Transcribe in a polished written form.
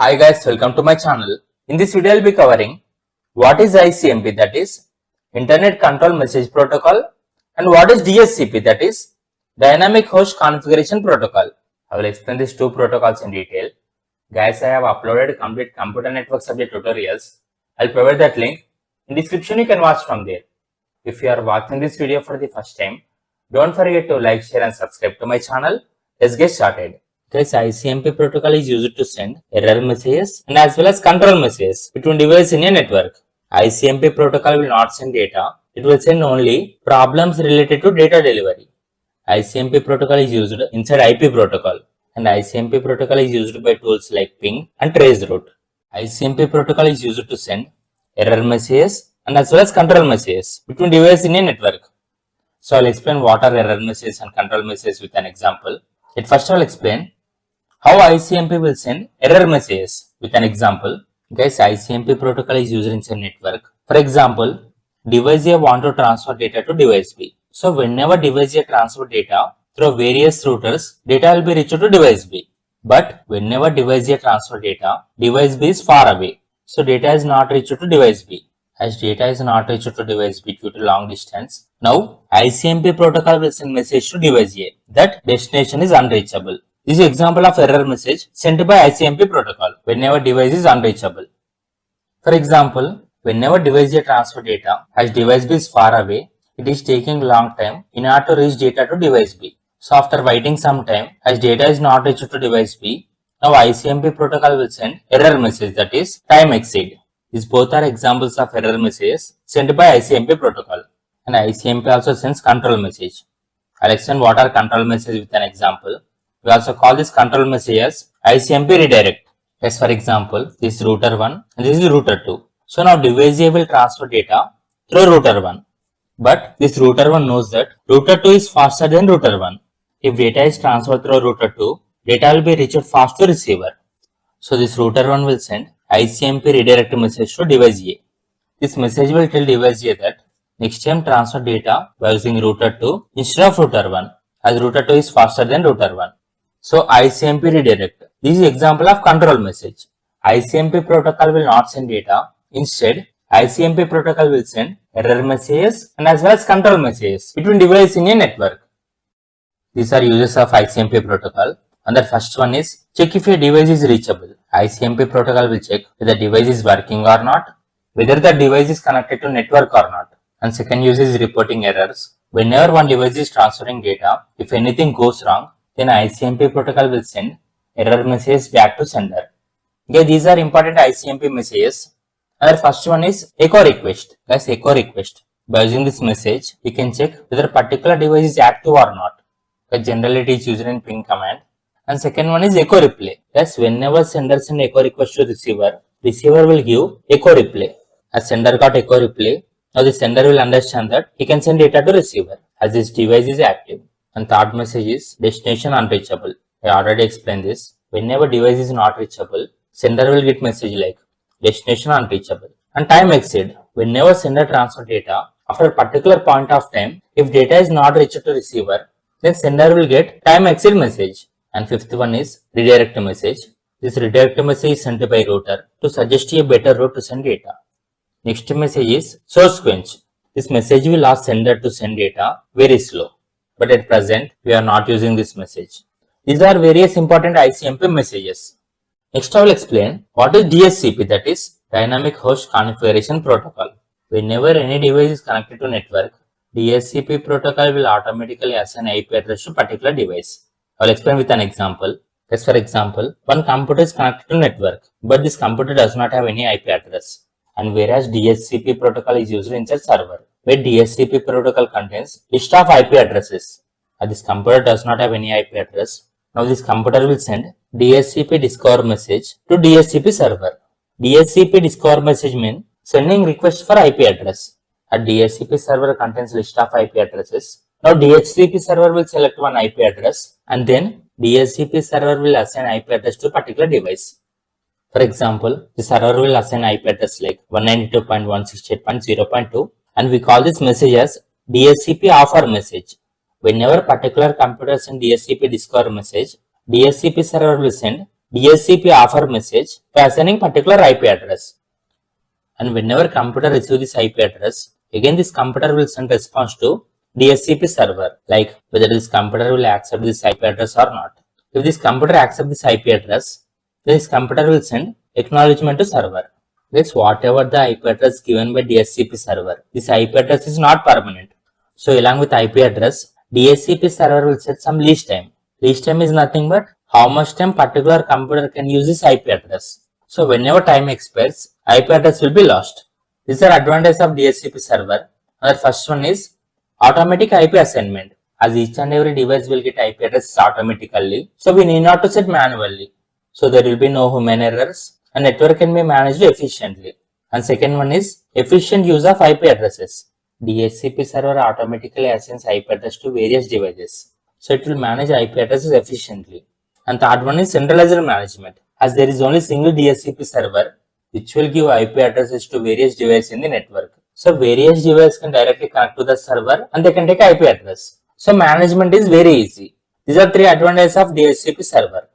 Hi guys, welcome to my channel. In this video, I'll be covering what is ICMP, that is Internet Control Message Protocol, and what is DHCP, that is Dynamic Host Configuration Protocol. I will explain these two protocols in detail. Guys, I have uploaded complete computer network subject tutorials. I'll provide that link in description. You can watch from there. If you are watching this video for the first time, don't forget to like, share and subscribe to my channel. Let's get started. Guys, ICMP protocol is used to send error messages and as well as control messages between devices in a network. ICMP protocol will not send data. It will send only problems related to data delivery. ICMP protocol is used inside IP protocol, and ICMP protocol is used by tools like ping and traceroute. ICMP protocol is used to send error messages and as well as control messages between devices in a network. So I'll explain what are error messages and control messages with an example. First I'll explain how ICMP will send error messages with an example. Guys, ICMP protocol is used inside network. For example, device A want to transfer data to device B. So whenever device A transfer data through various routers, data will be reached to device B. But whenever device A transfer data, device B is far away. So data is not reached to device B. As data is not reached to device B due to long distance, now ICMP protocol will send message to device A that destination is unreachable. This is example of error message sent by ICMP protocol whenever device is unreachable. For example, whenever device A transfer data, as device B is far away, it is taking long time in order to reach data to device B. So after waiting some time, as data is not reached to device B, now ICMP protocol will send error message, that is time exceed. These both are examples of error messages sent by ICMP protocol. And ICMP also sends control message. I'll explain what are control messages with an example. We also call this control message as ICMP redirect. As for example, this is router 1 and this is router 2. So now device A will transfer data through router 1. But this router 1 knows that router 2 is faster than router 1. If data is transferred through router 2, data will be reached fast to receiver. So this router 1 will send ICMP redirect message to device A. This message will tell device A that next time transfer data by using router 2 instead of router 1, as router 2 is faster than router 1. So ICMP redirect. This is example of control message. ICMP protocol will not send data. Instead, ICMP protocol will send error messages and as well as control messages between devices in a network. These are uses of ICMP protocol. And the first one is check if a device is reachable. ICMP protocol will check whether the device is working or not, whether the device is connected to network or not. And second use is reporting errors. Whenever one device is transferring data, if anything goes wrong, then ICMP protocol will send error message back to sender. Okay, these are important ICMP messages. And the first one is echo request. Guys, echo request. By using this message, we can check whether a particular device is active or not. But generally it is used in ping command. And second one is echo replay. Yes, whenever sender send echo request to receiver, receiver will give echo replay. As sender got echo replay, now the sender will understand that he can send data to receiver as this device is active. And third message is destination unreachable. I already explained this. Whenever device is not reachable, sender will get message like destination unreachable. And time exceed. Whenever sender transfer data, after a particular point of time, if data is not reached to receiver, then sender will get time exceed message. And fifth one is redirect message. This redirect message is sent by router to suggest a better route to send data. Next message is source quench. This message will ask sender to send data very slow. But at present, we are not using this message. These are various important ICMP messages. Next I will explain what is DHCP, that is Dynamic Host Configuration Protocol. Whenever any device is connected to network, DHCP protocol will automatically assign IP address to particular device. I will explain with an example. As for example, one computer is connected to network, but this computer does not have any IP address. And whereas DHCP protocol is used inside server, where DHCP protocol contains list of IP addresses. And this computer does not have any IP address. Now this computer will send DHCP discover message to DHCP server. DHCP discover message means sending request for IP address. A DHCP server contains list of IP addresses. Now DHCP server will select one IP address and then DHCP server will assign IP address to a particular device. For example, the server will assign IP address like 192.168.0.2 and we call this message as DHCP offer message. Whenever particular computer send DHCP discover message, DHCP server will send DHCP offer message by assigning particular IP address. And whenever computer receives this IP address, again this computer will send response to DHCP server, like whether this computer will accept this IP address or not. If this computer accepts this IP address, then this computer will send acknowledgement to server. This whatever the IP address given by DHCP server, this IP address is not permanent. So along with IP address, DHCP server will set some leash time. Leash time is nothing but how much time particular computer can use this IP address. So whenever time expires, IP address will be lost. These are advantages of DHCP server. And the first one is automatic IP assignment. As each and every device will get IP address automatically, so we need not to set manually. So there will be no human errors and network can be managed efficiently. And second one is efficient use of IP addresses. DHCP server automatically assigns IP address to various devices. So it will manage IP addresses efficiently. And third one is centralized management. As there is only single DHCP server which will give IP addresses to various devices in the network. So various devices can directly connect to the server and they can take IP address. So management is very easy. These are three advantages of DHCP server.